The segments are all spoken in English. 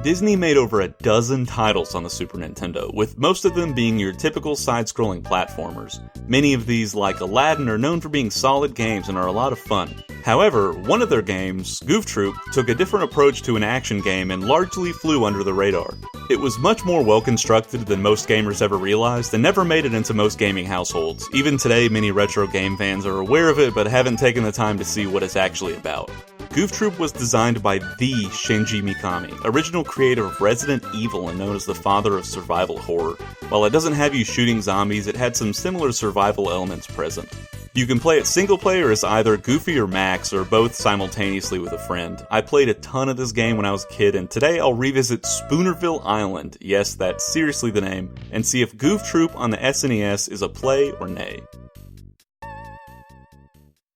Disney made over a dozen titles on the Super Nintendo, with most of them being your typical side-scrolling platformers. Many of these, like Aladdin, are known for being solid games and are a lot of fun. However, one of their games, Goof Troop, took a different approach to an action game and largely flew under the radar. It was much more well-constructed than most gamers ever realized, and never made it into most gaming households. Even today, many retro game fans are aware of it, but haven't taken the time to see what it's actually about. Goof Troop was designed by the Shinji Mikami, original creator of Resident Evil and known as the father of survival horror. While it doesn't have you shooting zombies, it had some similar survival elements present. You can play it single player as either Goofy or Max, or both simultaneously with a friend. I played a ton of this game when I was a kid, and today I'll revisit Spoonerville Island, yes, that's seriously the name, and see if Goof Troop on the SNES is a play or nay.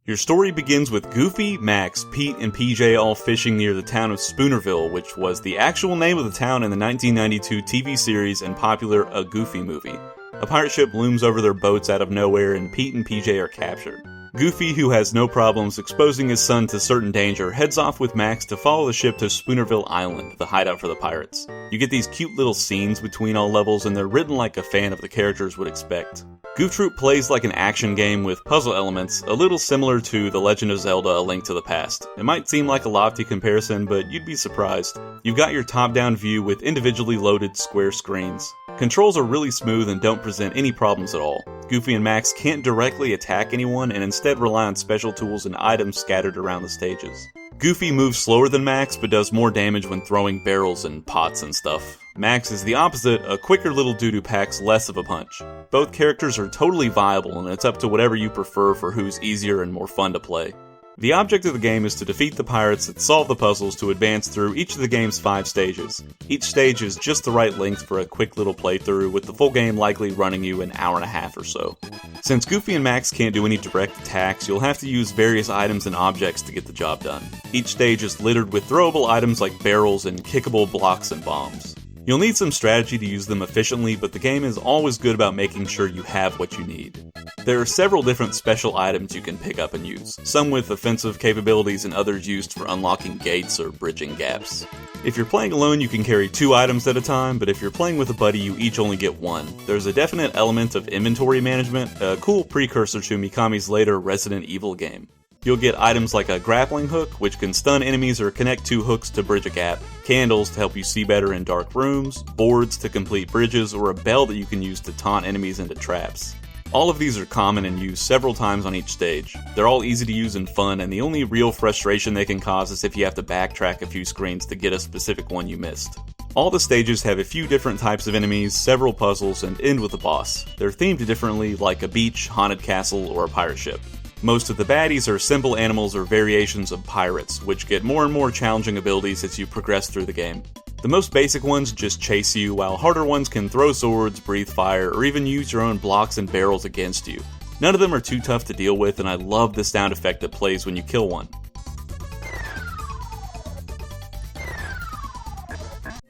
Your story begins with Goofy, Max, Pete, and PJ all fishing near the town of Spoonerville, which was the actual name of the town in the 1992 TV series and popular A Goofy movie. A pirate ship looms over their boats out of nowhere, and Pete and PJ are captured. Goofy, who has no problems exposing his son to certain danger, heads off with Max to follow the ship to Spoonerville Island, the hideout for the pirates. You get these cute little scenes between all levels, and they're written like a fan of the characters would expect. Goof Troop plays like an action game with puzzle elements, a little similar to The Legend of Zelda: A Link to the Past. It might seem like a lofty comparison, but you'd be surprised. You've got your top-down view with individually loaded square screens. Controls are really smooth and don't present any problems at all. Goofy and Max can't directly attack anyone and instead rely on special tools and items scattered around the stages. Goofy moves slower than Max, but does more damage when throwing barrels and pots and stuff. Max is the opposite, a quicker little dude who packs less of a punch. Both characters are totally viable, and it's up to whatever you prefer for who's easier and more fun to play. The object of the game is to defeat the pirates and solve the puzzles to advance through each of the game's 5 stages. Each stage is just the right length for a quick little playthrough, with the full game likely running you an hour and a half or so. Since Goofy and Max can't do any direct attacks, you'll have to use various items and objects to get the job done. Each stage is littered with throwable items like barrels and kickable blocks and bombs. You'll need some strategy to use them efficiently, but the game is always good about making sure you have what you need. There are several different special items you can pick up and use, some with offensive capabilities and others used for unlocking gates or bridging gaps. If you're playing alone, you can carry 2 items at a time, but if you're playing with a buddy, you each only get 1. There's a definite element of inventory management, a cool precursor to Mikami's later Resident Evil game. You'll get items like a grappling hook, which can stun enemies or connect 2 hooks to bridge a gap, candles to help you see better in dark rooms, boards to complete bridges, or a bell that you can use to taunt enemies into traps. All of these are common and used several times on each stage. They're all easy to use and fun, and the only real frustration they can cause is if you have to backtrack a few screens to get a specific one you missed. All the stages have a few different types of enemies, several puzzles, and end with a boss. They're themed differently, like a beach, haunted castle, or a pirate ship. Most of the baddies are simple animals or variations of pirates, which get more and more challenging abilities as you progress through the game. The most basic ones just chase you, while harder ones can throw swords, breathe fire, or even use your own blocks and barrels against you. None of them are too tough to deal with, and I love the sound effect that plays when you kill one.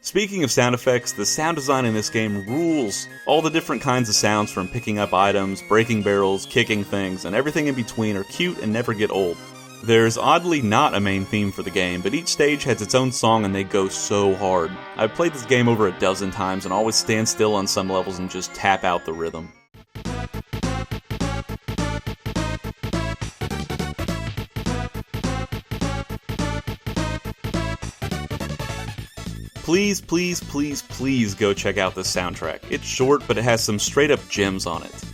Speaking of sound effects, the sound design in this game rules. All the different kinds of sounds from picking up items, breaking barrels, kicking things, and everything in between are cute and never get old. There's oddly not a main theme for the game, but each stage has its own song and they go so hard. I've played this game over a dozen times and always stand still on some levels and just tap out the rhythm. Please, please, please, please go check out this soundtrack. It's short, but it has some straight up gems on it.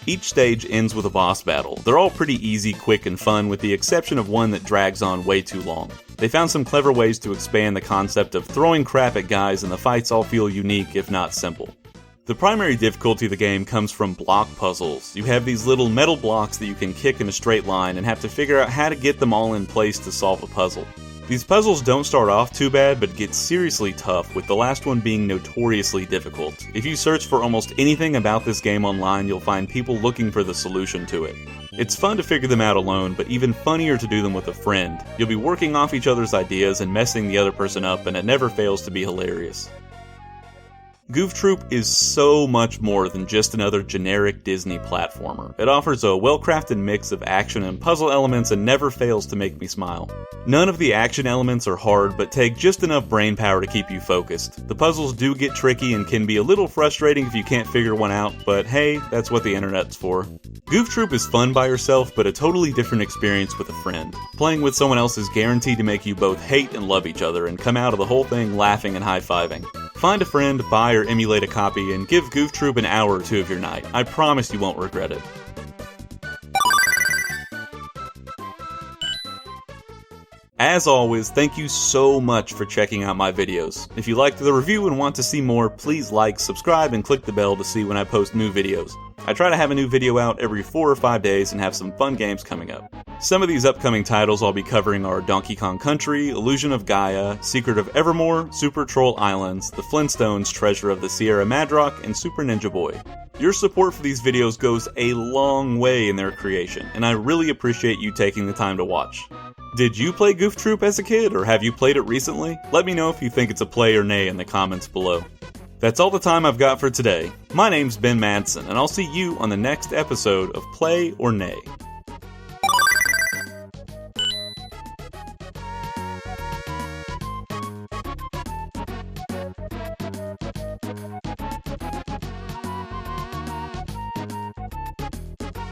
Each stage ends with a boss battle. They're all pretty easy, quick, and fun, with the exception of one that drags on way too long. They found some clever ways to expand the concept of throwing crap at guys, and the fights all feel unique, if not simple. The primary difficulty of the game comes from block puzzles. You have these little metal blocks that you can kick in a straight line and have to figure out how to get them all in place to solve a puzzle. These puzzles don't start off too bad, but get seriously tough, with the last one being notoriously difficult. If you search for almost anything about this game online, you'll find people looking for the solution to it. It's fun to figure them out alone, but even funnier to do them with a friend. You'll be working off each other's ideas and messing the other person up, and it never fails to be hilarious. Goof Troop is so much more than just another generic Disney platformer. It offers a well-crafted mix of action and puzzle elements and never fails to make me smile. None of the action elements are hard, but take just enough brain power to keep you focused. The puzzles do get tricky and can be a little frustrating if you can't figure one out, but hey, that's what the internet's for. Goof Troop is fun by yourself, but a totally different experience with a friend. Playing with someone else is guaranteed to make you both hate and love each other and come out of the whole thing laughing and high-fiving. Find a friend, buy or emulate a copy, and give Goof Troop an hour or two of your night. I promise you won't regret it. As always, thank you so much for checking out my videos. If you liked the review and want to see more, please like, subscribe, and click the bell to see when I post new videos. I try to have a new video out every 4 or 5 days and have some fun games coming up. Some of these upcoming titles I'll be covering are Donkey Kong Country, Illusion of Gaia, Secret of Evermore, Super Troll Islands, The Flintstones, Treasure of the Sierra Madrock, and Super Ninja Boy. Your support for these videos goes a long way in their creation, and I really appreciate you taking the time to watch. Did you play Goof Troop as a kid, or have you played it recently? Let me know if you think it's a play or nay in the comments below. That's all the time I've got for today. My name's Ben Madsen, and I'll see you on the next episode of Play or Nay.